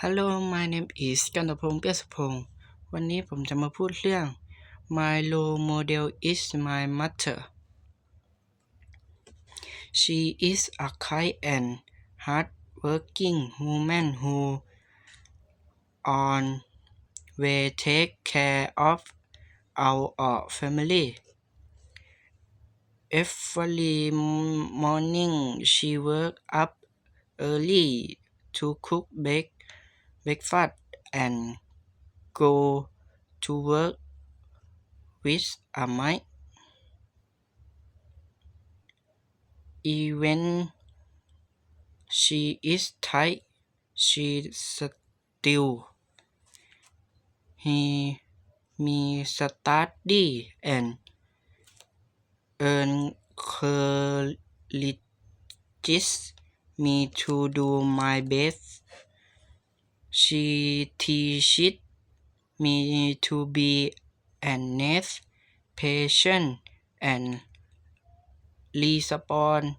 Hello my name is กันตพงษ์เปียสพงษ์วันนี้ผมจะมาพูดเรื่อง My role model is my mother. She is a kind and hardworking woman who always take care of our family. Every morning she wakes up early to cook breakfast and go to work with a mic. Even she is tired, she still me study and encourages me to do my best. She teaches me to be honest, patient, and responsible.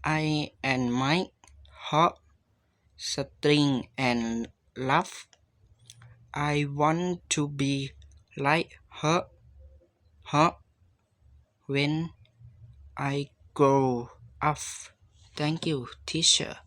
I and my heart strength and love. I want to be like her when I grow up. Thank you, teacher.